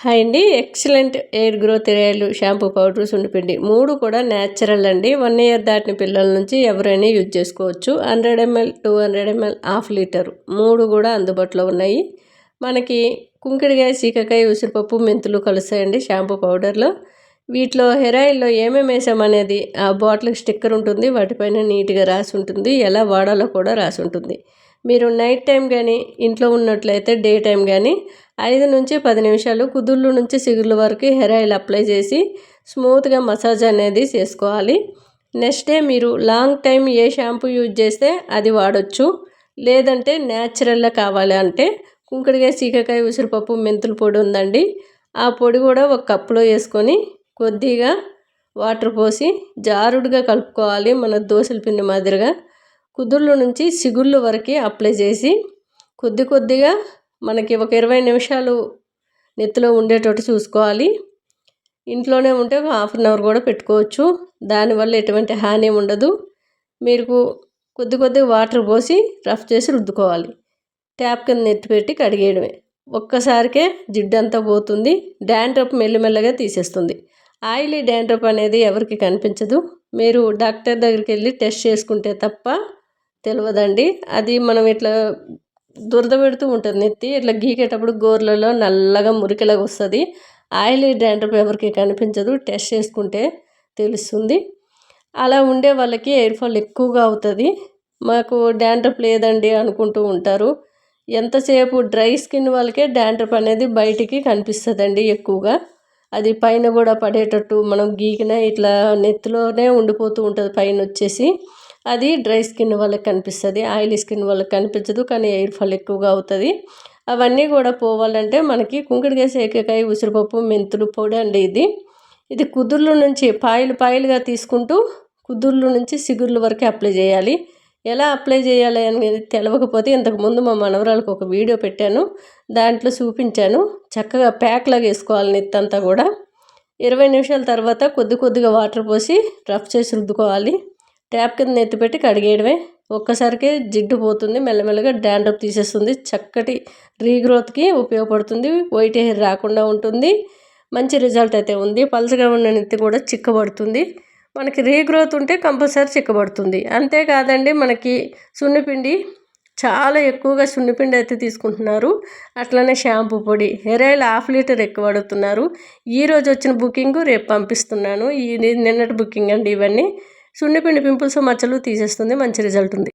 Hi అండి. Excellent hair growth oil shampoo powder సున్నిపిండి 3 కూడా న్యాచురల్ అండి. 1 ఇయర్ దాటిన పిల్లల నుంచి ఎవరైనా యూజ్ చేసుకోవచ్చు. 100 ml 200 ml హాఫ్ లీటర్ 3 కూడా అందుబాటులో ఉన్నాయి. మనకి కుంకుడుకాయ, సీకాకాయ, ఉసిరిపప్పు, మెంతులు కలుస్తాయండి షాంపూ పౌడర్లో. వీటిలో హెయిర్ ఆయిల్లో ఏమేమి వేసామనేది ఆ బాటిల్కి స్టిక్కర్ ఉంటుంది, వాటిపైన నీట్గా రాసి ఉంటుంది, ఎలా వాడాలో కూడా రాసి ఉంటుంది. మీరు నైట్ టైం కానీ ఇంట్లో ఉన్నట్లయితే డే టైం కానీ 5 నుంచి 10 నిమిషాలు కుదుళ్ళు నుంచి సిగుళ్ళ వరకు హెయిర్ ఆయిల్ అప్లై చేసి స్మూత్గా మసాజ్ అనేది చేసుకోవాలి. నెక్స్ట్ డే మీరు లాంగ్ టైం ఏ షాంపూ యూజ్ చేస్తే అది వాడచ్చు. లేదంటే న్యాచురల్గా కావాలి అంటే కుంకుడుకాయ, సీకాకాయ, ఉసిరిపప్పు, మెంతుల పొడి ఉందండి. ఆ పొడి కూడా ఒక కప్పులో వేసుకొని కొద్దిగా వాటర్ పోసి జారుడుగా కలుపుకోవాలి. మన దోశల పిండి మాదిరిగా కుదుళ్ళు నుంచి సిగుళ్ళు వరకు అప్లై చేసి కొద్దిగా మనకి ఒక 20 నిమిషాలు నెత్తిలో ఉండేటట్టు చూసుకోవాలి. ఇంట్లోనే ఉంటే ఒక హాఫ్ అన్ అవర్ కూడా పెట్టుకోవచ్చు. దానివల్ల ఎటువంటి హాని ఉండదు. మీరు కొద్దిగా వాటర్ పోసి రఫ్ చేసి రుద్దుకోవాలి. ట్యాప్ కింద నెత్తి పెట్టి కడిగేయడమే. ఒక్కసారికే జిడ్డంతా పోతుంది. డాండ్రఫ్ మెల్లమెల్లగా తీసేస్తుంది. ఆయిలీ డాండ్రఫ్ అనేది ఎవరికి కనిపించదు. మీరు డాక్టర్ దగ్గరికి వెళ్ళి టెస్ట్ చేసుకుంటే తప్ప తెలియదండి. అది మనం ఇట్లా దురద పెడుతూ ఉంటుంది నెత్తి, ఇట్లా గీకేటప్పుడు గోర్లలో నల్లగా మురికిలాగా వస్తుంది. ఆయిలీ డాండ్రఫ్ ఎవరికి కనిపించదు, టెస్ట్ చేసుకుంటే తెలుస్తుంది. అలా ఉండే వాళ్ళకి ఎయిర్ ఫాల్ ఎక్కువగా అవుతుంది. మాకు డాండ్రఫ్ లేదండి అనుకుంటూ ఉంటారు. ఎంతసేపు డ్రై స్కిన్ వాళ్ళకే డాండ్రఫ్ అనేది బయటికి కనిపిస్తుందండి ఎక్కువగా. అది పైన కూడా పడేటట్టు మనం గీకినా ఇట్లా నెత్తిలోనే ఉండిపోతూ ఉంటుంది పైన వచ్చేసి. అది డ్రై స్కిన్ వాళ్ళకి కనిపిస్తుంది, ఆయిలీ స్కిన్ వాళ్ళకి కనిపించదు, కానీ ఎయిర్ ఫాల్ ఎక్కువగా అవుతుంది. అవన్నీ కూడా పోవాలంటే మనకి కుంకుడుకాయ, సీకాకాయ, ఉసిరిపప్పు, మెంతులు పొడి అండి. ఇది కుదుళ్ళు నుంచి పాయలుగా తీసుకుంటూ కుదుళ్ళు నుంచి సిగుళ్ళ వరకు అప్లై చేయాలి. ఎలా అప్లై చేయాలి అనేది తెలియకపోతే ఇంతకుముందు మా మనవరాలకు ఒక వీడియో పెట్టాను, దాంట్లో చూపించాను. చక్కగా ప్యాక్ లాగా వేసుకోవాలి నెత్తంతా కూడా. 20 నిమిషాల తర్వాత కొద్దిగా వాటర్ పోసి రఫ్ చేసి రుద్దుకోవాలి. ట్యాప్ కింద నెత్తి పెట్టి కడిగేయడమే. ఒక్కసారికే జిడ్డు పోతుంది, మెల్లమెల్లగా డాండ్రఫ్ తీసేస్తుంది. చక్కటి రీగ్రోత్కి ఉపయోగపడుతుంది. వైట్ హెయిర్ రాకుండా ఉంటుంది. మంచి రిజల్ట్ అయితే ఉంది. పలుచగా ఉన్న నెత్తి కూడా చిక్కబడుతుంది. మనకి రీగ్రోత్ ఉంటే కంపల్సరీ చిక్కబడుతుంది. అంతేకాదండి, మనకి సున్నిపిండి చాలా ఎక్కువగా సున్నిపిండి అయితే తీసుకుంటున్నారు. అట్లనే షాంపూ పొడి, హెయిర్ ఆయిల్ హాఫ్ లీటర్ ఎక్కువ అడుగుతున్నారు. ఈరోజు వచ్చిన బుకింగ్ రేపు పంపిస్తున్నాను. నిన్నటి బుకింగ్ అండి ఇవన్నీ. సున్నిపిండి పింపుల్స్, మచ్చలు తీసేస్తుంది. మంచి రిజల్ట్ ఉంది.